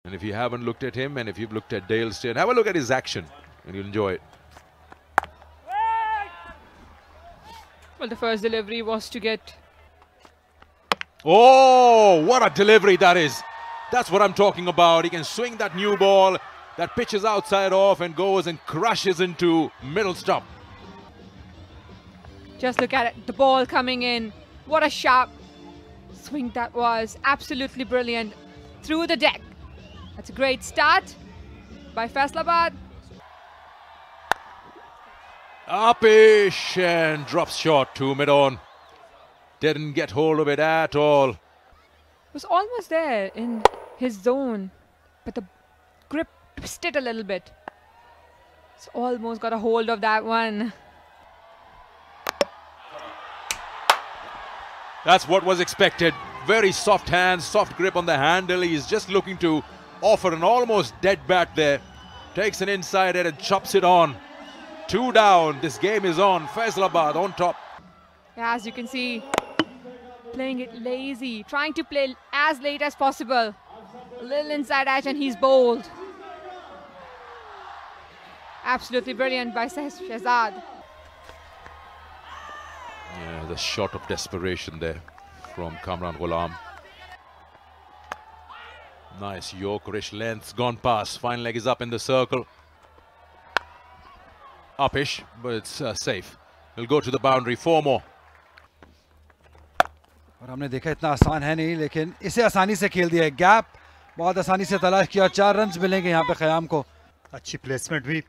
And if you haven't looked at him, and if you've looked at Dale Steyn, have a look at his action and you'll enjoy it. Well, the first delivery was to get... Oh, what a delivery that is. That's what I'm talking about. He can swing that new ball that pitches outside off and goes and crashes into middle stump. Just look at it, the ball coming in. What a sharp swing that was. Absolutely brilliant. Through the deck. That's a great start by Faisalabad. Upish and drops short to mid-on. Didn't get hold of it at all. Was almost there in his zone, but the grip twisted a little bit. It's almost got a hold of that one. That's what was expected. Very soft hands, soft grip on the handle. He's just looking to offer an almost dead bat there. Takes an inside head and chops it on. 2 down. This game is on. Faisalabad on top. Yeah, as you can see, playing it lazy, trying to play as late as possible. A little inside edge and he's bowled. Absolutely brilliant by Shehzad. Yeah, the shot of desperation there from Kamran Ghulam. Nice Yorkerish length gone past. Fine leg is up in the circle. Upish, but it's safe. He'll go to the boundary. 4 more. और हमने देखा इतना आसान है नहीं, लेकिन इसे आसानी से खेल दिया है. गैप बहुत आसानी से तलाश किया. 4 रन्स मिलेंगे यहाँ पे ख़याम को. अच्छी प्लेसमेंट भी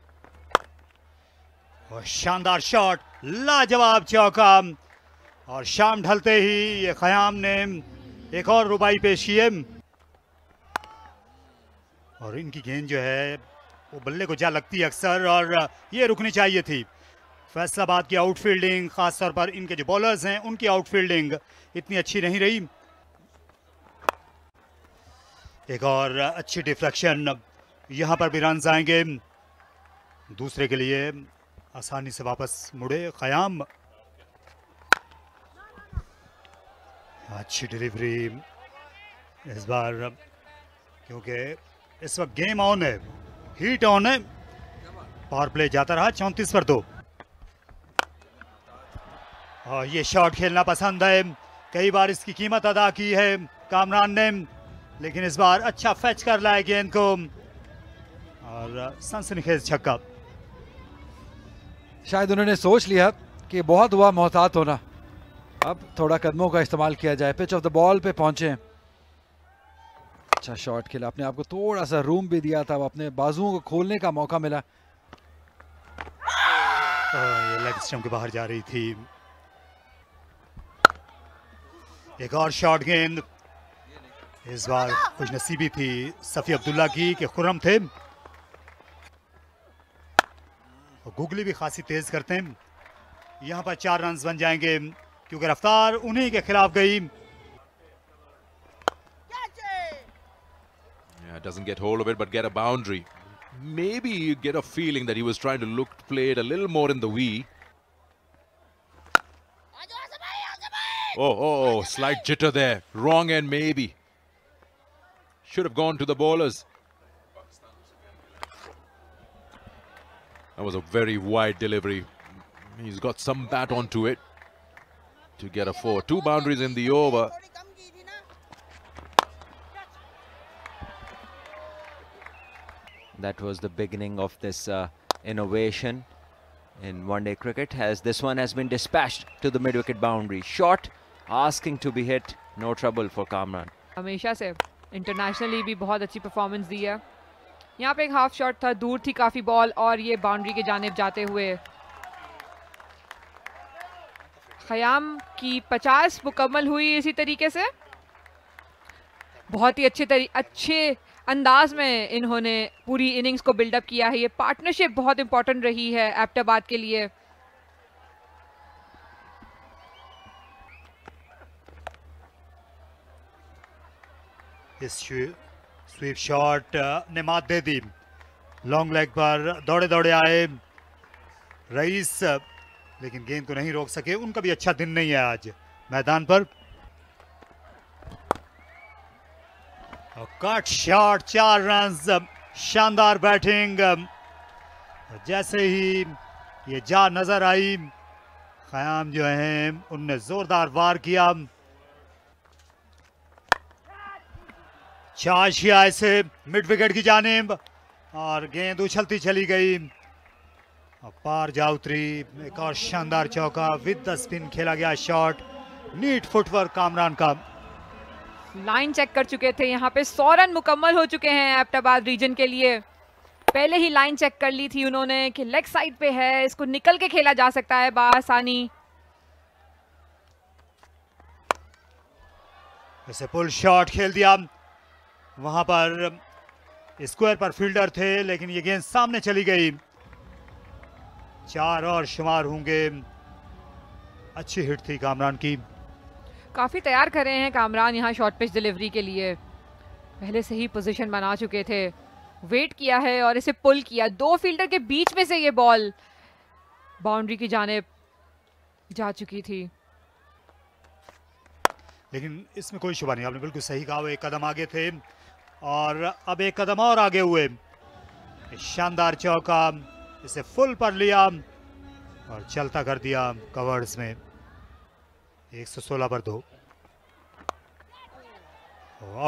और शानदार शॉट. लाजवाब चौका. और शाम ढलते ही ये ख़याम ने एक और रुबाई पेश की है. और इनकी गेंद जो है वो बल्ले को जा लगती है अक्सर, और ये रुकनी चाहिए थी. फैसलाबाद की आउटफील्डिंग, खासतौर पर इनके जो बॉलर्स हैं उनकी आउटफील्डिंग इतनी अच्छी नहीं रही. एक और अच्छी डिफ्लेक्शन. यहाँ पर भी रन्स आएंगे. दूसरे के लिए आसानी से वापस मुड़े ख़याम. अच्छी डिलीवरी इस बार, क्योंकि इस वक्त गेम ऑन है, हीट ऑन है. पावर प्ले जाता रहा 34 पर 2. और ये शॉट खेलना पसंद है. कई बार इसकी कीमत अदा की है कामरान ने, लेकिन इस बार अच्छा फैच कर लाया गेंद को और सनसनीखेज छक्का. शायद उन्होंने सोच लिया कि बहुत हुआ मोहतात होना, अब थोड़ा कदमों का इस्तेमाल किया जाए. पिच ऑफ द बॉल पे पहुंचे. अच्छा शॉट खेला. अपने आप को थोड़ा सा रूम भी दिया था. अपने बाजुओं को खोलने का मौका मिला. ये लेग स्टंप के बाहर जा रही थी. एक और शॉट गेंद. इस बार कुछ नसीबी थी सफ़ी अब्दुल्ला की कि खुर्रम थे. और गुगली भी खासी तेज करते हैं. यहाँ पर 4 रन्स बन जाएंगे क्योंकि रफ्तार उन्हीं के खिलाफ गई. Yeah, doesn't get hold of it, but get a boundary. Maybe you get a feeling that he was trying to play it a little more in the wee. Oh, slight jitter there. Wrong end maybe. Should have gone to the bowlers. That was a very wide delivery. He's got some bat onto it to get a 4. 2 boundaries in the over. That was the beginning of this innovation in one-day cricket, as this one has been dispatched to the mid-wicket boundary. Short, asking to be hit. No trouble for Kamran. हमेशा से internationally भी बहुत अच्छी performance दी है. यहाँ पे एक half shot था, दूर थी काफी बॉल और ये बाउंड्री के जानिब जाते हुए ख़याम की 50 मुकम्मल हुई इसी तरीके से. बहुत ही अच्छे अंदाज में इन्होंने पूरी इनिंग्स को बिल्डअप किया है. ये पार्टनरशिप बहुत इंपॉर्टेंट रही है एबटाबाद के लिए. इस स्वीप शॉट ने मात दे दी. लॉन्ग लेग पर दौड़े दौड़े आए रईस, लेकिन गेंद को नहीं रोक सके. उनका भी अच्छा दिन नहीं है आज मैदान पर. कट शॉट, 4 रन्स, शानदार बैटिंग। जैसे ही ये जा नजर आई, ख़याम जो है उनने जोरदार वार किया। चाश किया इसे मिड विकेट की जानिब और गेंद उछलती चली गई, पार जा उतरी। एक और शानदार चौका विद द स्पिन खेला गया शॉट, नीट फुटवर्क कामरान का। लाइन चेक कर चुके थे, यहाँ पे 100 रन मुकम्मल हो चुके हैं एबटाबाद रीजन के लिए। पहले ही लाइन चेक कर ली थी उन्होंने कि लेग साइड पे है, इसको निकल के खेला जा सकता है बासानी। ऐसे पुल शॉट खेल दिया, वहां पर स्क्वायर पर फील्डर थे लेकिन ये गेंद सामने चली गई। 4 और शुमार होंगे। अच्छी हिट थी कामरान की। काफी तैयार कर रहे हैं कामरान यहाँ शॉर्ट पिच डिलीवरी के लिए। पहले से ही पोजीशन बना चुके थे, वेट किया है और इसे पुल किया। 2 फील्डर के बीच में से ये बॉल बाउंड्री की जानिब जा चुकी थी। लेकिन इसमें कोई शुबा नहीं, आपने बिल्कुल सही कहा, वो एक कदम आगे थे और अब एक कदम और आगे हुए। शानदार चौका, इसे फुल पर लिया और चलता कर दिया कवर्स में। 116 पर 2।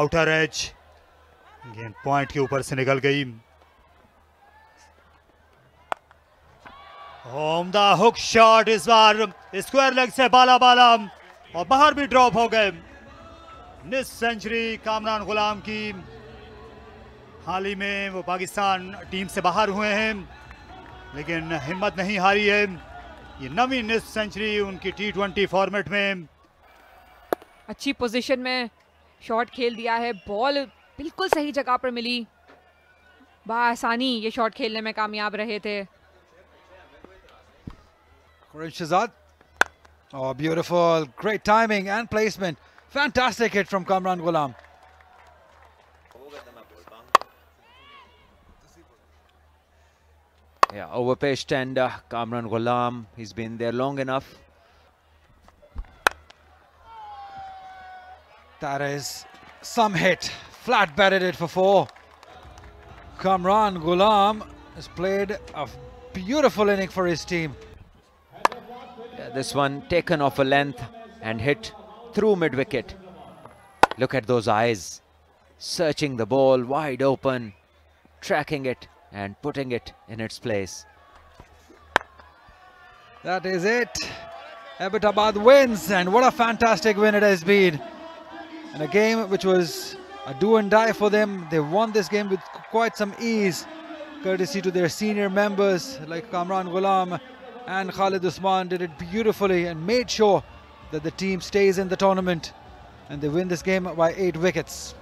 आउटर एज, गेंद पॉइंट के ऊपर से निकल गई। उम्दा हुक शॉट, इस बार स्क्वायर लेग से बाला बाला और बाहर भी ड्रॉप हो गए। मिस सेंचुरी कामरान गुलाम की। हाल ही में वो पाकिस्तान टीम से बाहर हुए हैं लेकिन हिम्मत नहीं हारी है। ये 9वीं मिस सेंचुरी उनकी T20 फॉर्मेट में। अच्छी पोजीशन में शॉट खेल दिया है, बॉल बिल्कुल सही जगह पर मिली, बासानी ये शॉट खेलने में कामयाब रहे थे। Quresh Shahzad. Oh, beautiful. Great timing and placement. Fantastic hit from Kamran Ghulam. Yeah, overpitched and Kamran Ghulam, he's been there long enough. That is some hit. Flat batted it for 4. Kamran Ghulam has played a beautiful inning for his team. Yeah, this one taken off a length and hit through mid-wicket. Look at those eyes, searching the ball wide open, tracking it and putting it in its place. That is it. Abbottabad wins, and what a fantastic win it has been. In a game which was a do and die for them, they won this game with quite some ease, courtesy to their senior members like Kamran Ghulam and Khalid Usman did it beautifully and made sure that the team stays in the tournament, and they win this game by 8 wickets.